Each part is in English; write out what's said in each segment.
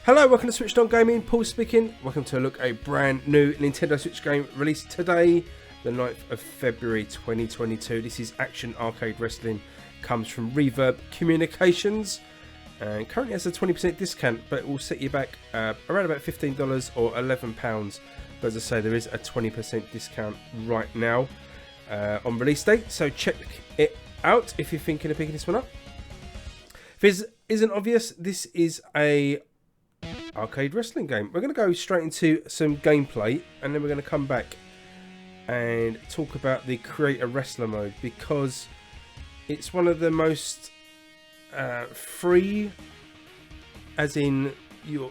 Hello, welcome to Switched On Gaming, Paul speaking. Welcome to a look at a brand new Nintendo Switch game released today, the 9th of February 2022. This is Action Arcade Wrestling, comes from Reverb Communications, and currently has a 20% discount, but it will set you back around about $15 or £11. But as I say, there is a 20% discount right now on release date, so check it out if you're thinking of picking this one up. If it isn't obvious, this is a arcade wrestling game. We're going to go straight into some gameplay, and then we're going to come back and talk about the create a wrestler mode, because it's one of the most free, as in you're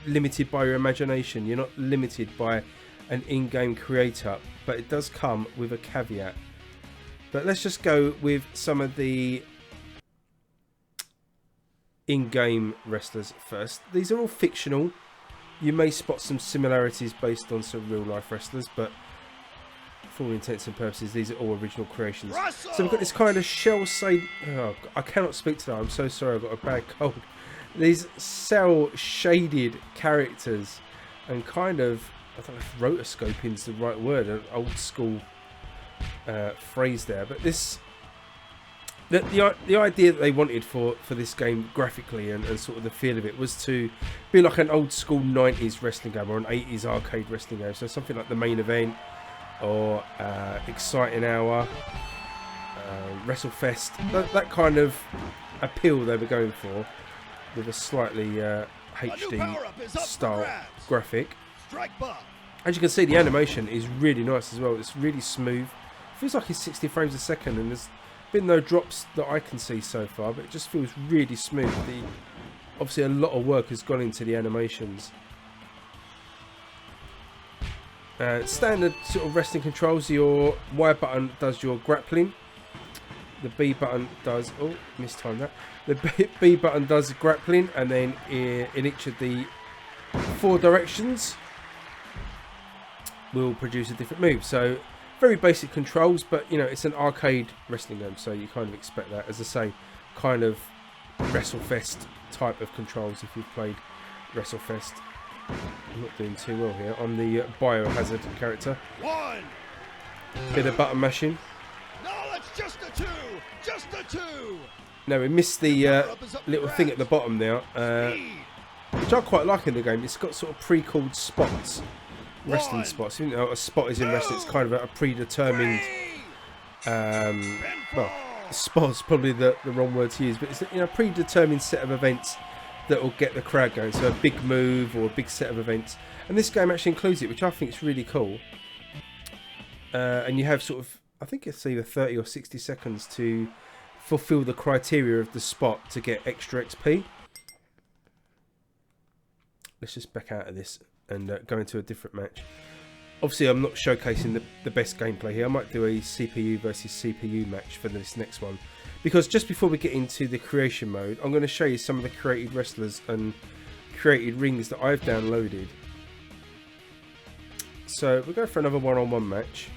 limited by your imagination, you're not limited by an in-game creator, but it does come with a caveat. But let's just go with some of the in-game wrestlers first. These are all fictional. You may spot some similarities based on some real-life wrestlers, but for all intents and purposes, these are all original creations. Russell! So we've got this kind of shell-shaded... Oh, I cannot speak today. I'm so sorry. I've got a bad cold. These cell-shaded characters and kind of... I don't know if rotoscoping is the right word. An old-school phrase there. But this... The idea that they wanted for this game graphically and sort of the feel of it was to be like an old school 90s wrestling game or an 80s arcade wrestling game. So something like the Main Event or Exciting Hour, WrestleFest, that kind of appeal they were going for, with a slightly HD style graphic. As you can see, the animation is really nice as well. It's really smooth. Feels like it's 60 frames a second, and there's been no drops that I can see so far, but it just feels really smooth. Obviously a lot of work has gone into the animations. Standard sort of wrestling controls. Your Y button does your grappling, the B button does, oh, mistimed that, the B button does grappling, and then in each of the 4 directions will produce a different move. So very basic controls, but you know, it's an arcade wrestling game, so you kind of expect that. As I say, kind of WrestleFest type of controls if you've played WrestleFest. I'm not doing too well here. I'm the Biohazard character. Bit of button mashing. No, that's just a 2! Just a 2! Now we missed the little thing at the bottom there, which I quite like in the game. It's got sort of pre-called spots. Wrestling spots. You know, a spot is in wrestling. It's kind of a predetermined. Well, spot's probably the wrong word to use, but it's a predetermined set of events that will get the crowd going. So a big move or a big set of events, and this game actually includes it, which I think is really cool. And you have sort of, I think it's either 30 or 60 seconds to fulfill the criteria of the spot to get extra XP. Let's just back out of this and go into a different match. Obviously, I'm not showcasing the best gameplay here. I might do a CPU versus CPU match for this next one, because just before we get into the creation mode, I'm going to show you some of the created wrestlers and created rings that I've downloaded. So we'll go for another one-on-one match.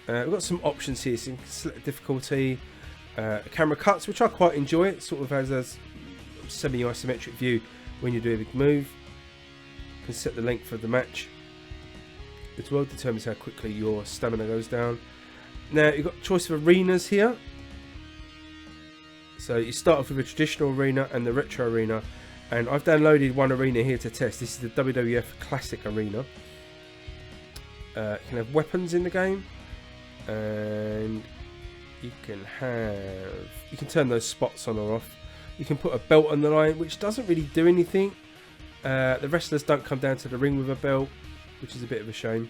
We've got some options here, so you can select difficulty, camera cuts, which I quite enjoy. It sort of has a semi-isometric view when you do a big move. You can set the length of the match. It well determines how quickly your stamina goes down. Now you've got choice of arenas here. So you start off with a traditional arena and the retro arena, and I've downloaded one arena here to test. This is the Wwf Classic Arena. You can have weapons in the game, and you can turn those spots on or off. You can put a belt on the line, which doesn't really do anything. The wrestlers don't come down to the ring with a belt, which is a bit of a shame.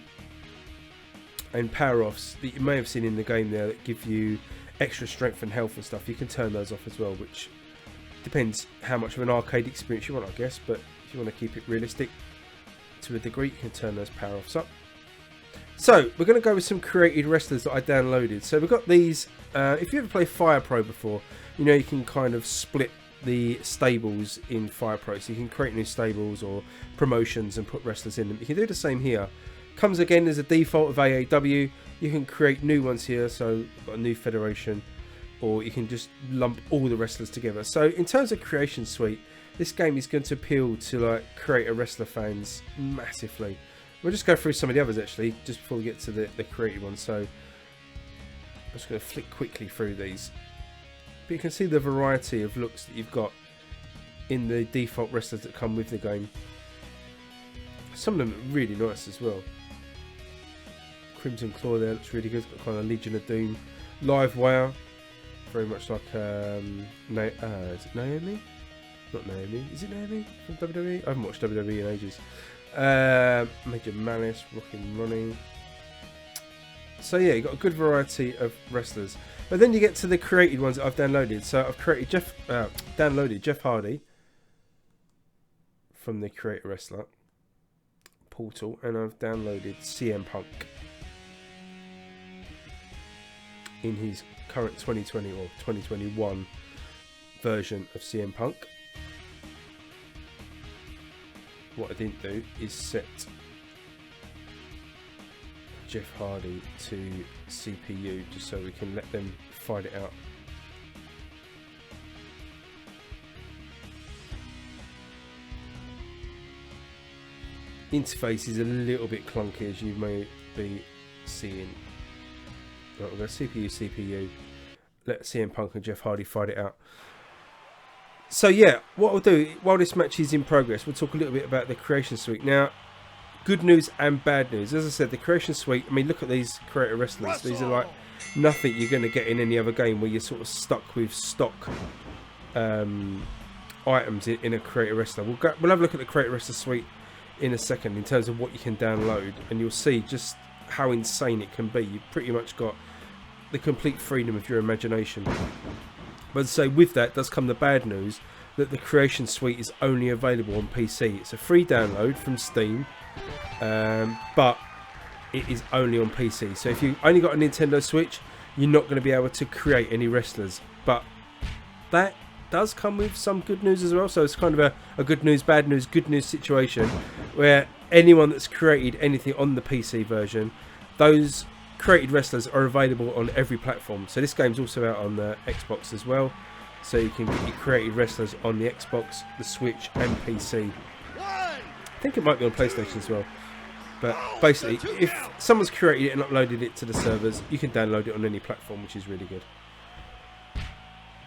And power-offs that you may have seen in the game there that give you extra strength and health and stuff, you can turn those off as well, which depends how much of an arcade experience you want, I guess. But if you want to keep it realistic to a degree, you can turn those power-offs up. So we're going to go with some created wrestlers that I downloaded. So we've got these. If you ever played Fire Pro before, you know you can kind of split the stables in Fire Pro, so you can create new stables or promotions and put wrestlers in them. You can do the same here. Comes again as a default of AAW. You can create new ones here, so we've got a new federation, or you can just lump all the wrestlers together. So in terms of creation suite, This game is going to appeal to like creator wrestler fans massively. We'll just go through some of the others actually, just before we get to the created ones. So I'm just going to flick quickly through these. But you can see the variety of looks that you've got in the default wrestlers that come with the game. Some of them are really nice as well. Crimson Claw there looks really good. It's got kind of Legion of Doom. Live Wire, very much like is it Naomi? Not Naomi. Is it Naomi from WWE? I haven't watched WWE in ages. Major Malice, Rockin' Ronnie. So yeah, you've got a good variety of wrestlers. But then you get to the created ones that I've downloaded. So I've downloaded Jeff Hardy from the Creator Wrestler portal, and I've downloaded CM Punk in his current 2020 or 2021 version of CM Punk. What I didn't do is set Jeff Hardy to CPU just so we can let them fight it out. Interface is a little bit clunky, as you may be seeing. Right, we'll go CPU, let CM Punk and Jeff Hardy fight it out. So yeah, what we'll do, while this match is in progress, we'll talk a little bit about the Creation Suite. Now, good news and bad news. As I said, the Creation Suite, I mean, look at these creator wrestlers. These are like nothing you're going to get in any other game where you're sort of stuck with stock items in a creator wrestler. We'll have a look at the Creator Wrestler Suite in a second in terms of what you can download, and you'll see just how insane it can be. You've pretty much got the complete freedom of your imagination. But so with that does come the bad news that the Creation Suite is only available on PC. It's a free download from Steam, but it is only on PC. So if you only got a Nintendo Switch, you're not going to be able to create any wrestlers. But that does come with some good news as well. So it's kind of a good news, bad news, good news situation where anyone that's created anything on the PC version, those created wrestlers are available on every platform. So this game's also out on the Xbox as well. So you can get your created wrestlers on the Xbox, the Switch and PC. I think it might be on PlayStation as well. But basically, if someone's created it and uploaded it to the servers, you can download it on any platform, which is really good.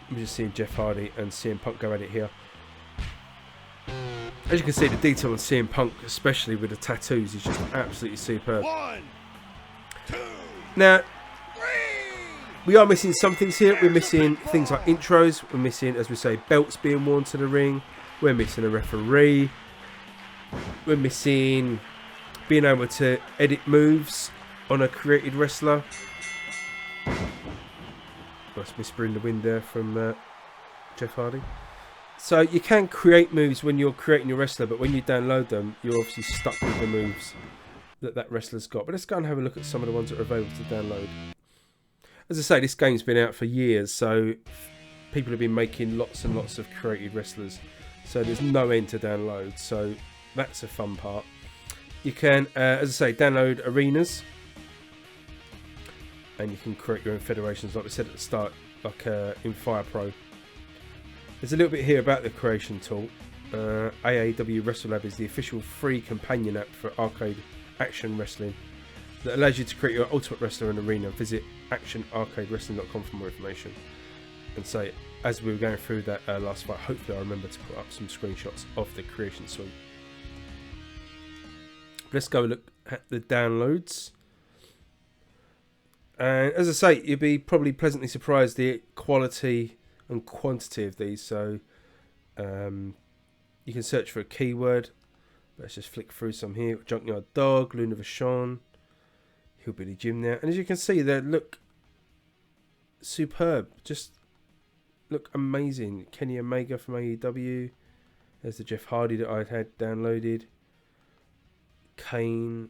I'm just seeing Jeff Hardy and CM Punk go at it here. As you can see, the detail on CM Punk, especially with the tattoos, is just absolutely superb. 1, 2, now, 3. we are missing some things here. We're missing things like intros. We're missing, as we say, belts being worn to the ring. We're missing a referee. We're missing being able to edit moves on a created wrestler. Nice whisper in the wind there from Jeff Hardy. So you can create moves when you're creating your wrestler, but when you download them, you're obviously stuck with the moves that wrestler's got. But let's go and have a look at some of the ones that are available to download. As I say, this game's been out for years, so people have been making lots and lots of created wrestlers. So there's no end to download, so that's a fun part. You can, as I say, download arenas, and you can create your own federations, like we said at the start, like in Fire Pro. There's a little bit here about the creation tool. AAW WrestleLab is the official free companion app for arcade action wrestling that allows you to create your ultimate wrestler and arena. Visit actionarcadewrestling.com for more information. And so, as we were going through that last fight, hopefully I remember to put up some screenshots of the Creation Suite. Let's go look at the downloads. And as I say, you'll be probably pleasantly surprised the quality and quantity of these. So you can search for a keyword. Let's just flick through some here. Junkyard Dog, Luna Vachon, Hillbilly Jim there. And as you can see, they look superb. Just look amazing. Kenny Omega from AEW. There's the Jeff Hardy that I had downloaded. Kane.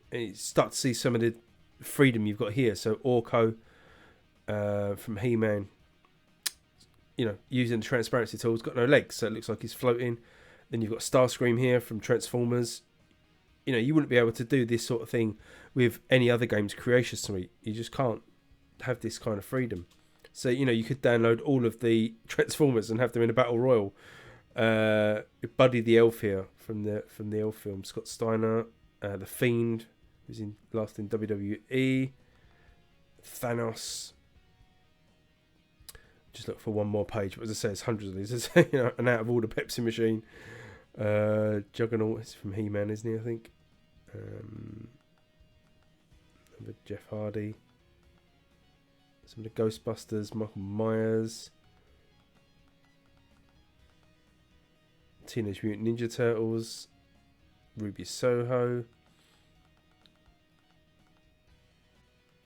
And you start to see some of the freedom you've got here. So Orko from He-Man, you know, using the transparency tool, has got no legs, so it looks like he's floating. Then you've got Starscream here from Transformers. You know, you wouldn't be able to do this sort of thing with any other game's Creation Suite. You just can't have this kind of freedom. So, you know, you could download all of the Transformers and have them in a battle royal. Buddy the Elf here from the Elf film. Scott Steiner, the Fiend, who's last in WWE. Thanos. Just look for one more page. But as I say, it's hundreds of these. It's, you know, and out of all the Pepsi Machine. Juggernaut is from He-Man, isn't he? I think. Jeff Hardy. Some of the Ghostbusters. Michael Myers. Teenage Mutant Ninja Turtles. Ruby Soho.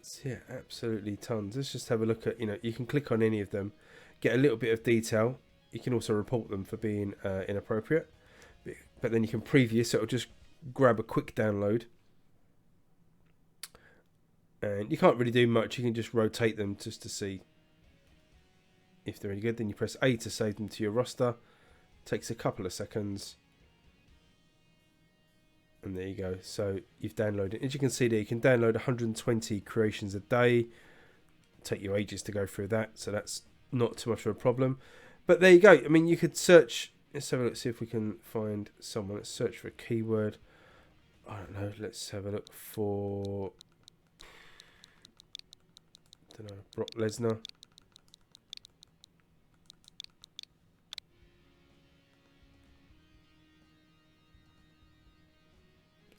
So yeah, absolutely tons. Let's just have a look at, you know, you can click on any of them, get a little bit of detail. You can also report them for being inappropriate. But then you can preview, so it'll just grab a quick download. And you can't really do much. You can just rotate them just to see if they're any good. Then you press A to save them to your roster. Takes a couple of seconds. And there you go. So you've downloaded. As you can see there, you can download 120 creations a day. Take you ages to go through that. So that's not too much of a problem. But there you go. I mean, you could search. Let's have a look, see if we can find someone. Let's search for a keyword. I don't know. Let's have a look for, I don't know, Brock Lesnar.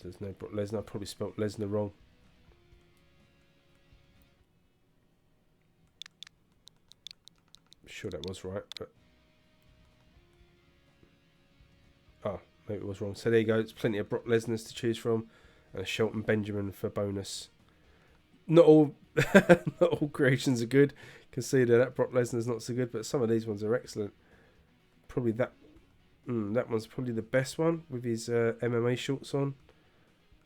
There's no Brock Lesnar. I probably spelt Lesnar wrong. I'm sure that was right, but maybe it was wrong. So there you go. It's plenty of Brock Lesnar's to choose from, and a Shelton Benjamin for bonus. Not all, not all creations are good. You can see that Brock Lesnar's not so good, but some of these ones are excellent. Probably that one's probably the best one with his MMA shorts on.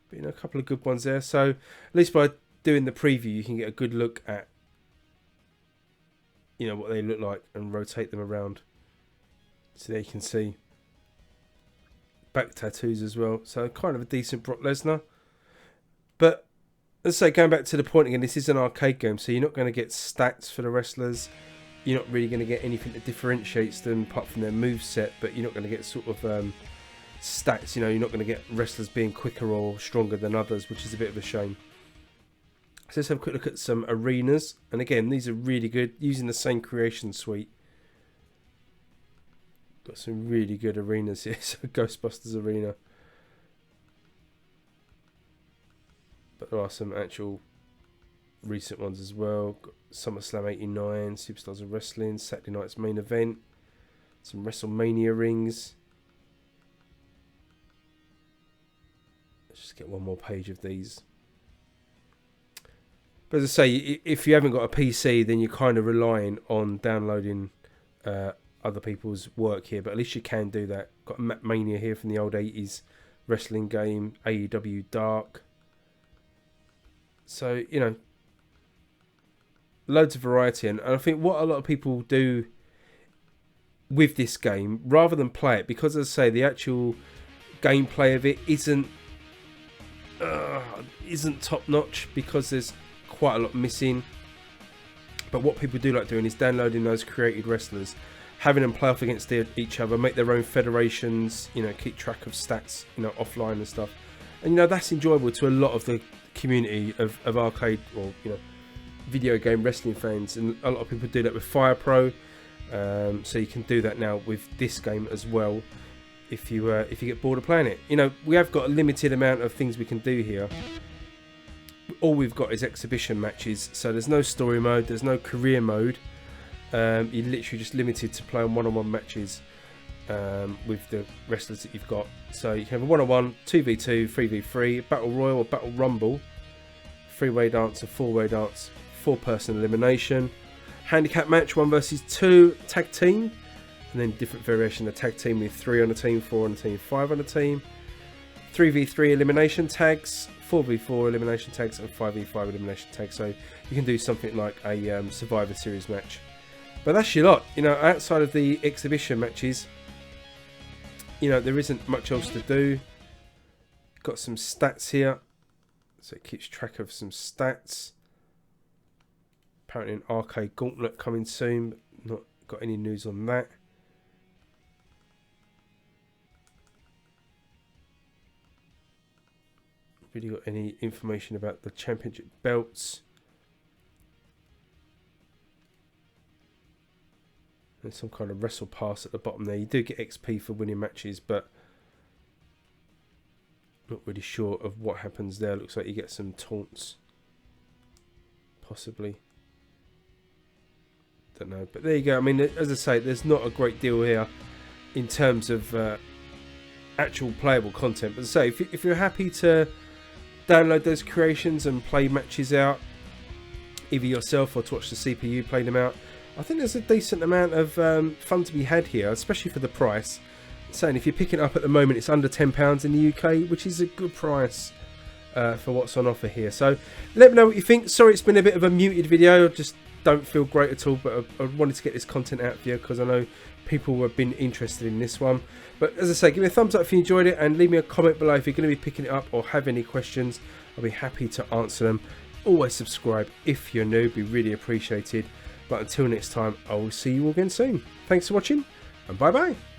But, you know, a couple of good ones there. So at least by doing the preview, you can get a good look at, you know, what they look like and rotate them around. So there you can see back tattoos as well. So kind of a decent Brock Lesnar. But as I say, going back to the point again, this is an arcade game, so you're not going to get stats for the wrestlers. You're not really going to get anything that differentiates them apart from their moveset, but you're not going to get sort of stats. You know, you're not going to get wrestlers being quicker or stronger than others, which is a bit of a shame. So let's have a quick look at some arenas. And again, these are really good, using the same creation suite. Got some really good arenas here. So Ghostbusters Arena. But there are some actual recent ones as well. Got SummerSlam 89, Superstars of Wrestling, Saturday Night's Main Event, some WrestleMania rings. Let's just get one more page of these. But as I say, if you haven't got a PC, then you're kind of relying on downloading other people's work here. But at least you can do that. Got Mania here from the old 80s wrestling game, AEW Dark. So, you know, loads of variety. And I think what a lot of people do with this game, rather than play it, because as I say, the actual gameplay of it isn't top notch, because there's quite a lot missing. But what people do like doing is downloading those created wrestlers, having them play off against each other, make their own federations, you know, keep track of stats, you know, offline and stuff. And, you know, that's enjoyable to a lot of the community of arcade or, you know, video game wrestling fans. And a lot of people do that with Fire Pro. So you can do that now with this game as well, if you get bored of playing it. You know, we have got a limited amount of things we can do here. All we've got is exhibition matches, so there's no story mode, there's no career mode. You're literally just limited to playing one-on-one matches with the wrestlers that you've got. So you can have a 1-on-1, 2v2, 3v3, battle royal or battle rumble, 3-way dance, a 4-way dance, 4-person elimination, handicap match, 1 versus 2, tag team, and then different variation of tag team with 3 on a team, 4 on a team, 5 on a team, 3v3 elimination tags, 4v4 elimination tags, and 5v5 elimination tags. So you can do something like a Survivor Series match. But that's your lot. You know, outside of the exhibition matches, you know, there isn't much else to do. Got some stats here, so it keeps track of some stats. Apparently an arcade gauntlet coming soon. Not got any news on that. Really got any information about the championship belts? There's some kind of wrestle pass at the bottom there. You do get XP for winning matches, but not really sure of what happens there. Looks like you get some taunts, possibly. Don't know, but there you go. I mean, as I say, there's not a great deal here in terms of actual playable content. But as I say, if you're happy to download those creations and play matches out, either yourself or to watch the CPU play them out, I think there's a decent amount of fun to be had here, especially for the price. Saying if you're picking it up at the moment, it's under £10 in the UK, which is a good price for what's on offer here. So let me know what you think. Sorry it's been a bit of a muted video, I just don't feel great at all, but I wanted to get this content out for you because I know people have been interested in this one. But as I say, give me a thumbs up if you enjoyed it, and leave me a comment below if you're going to be picking it up or have any questions. I'll be happy to answer them. Always subscribe if you're new, be really appreciated. But until next time, I will see you all again soon. Thanks for watching, and bye bye.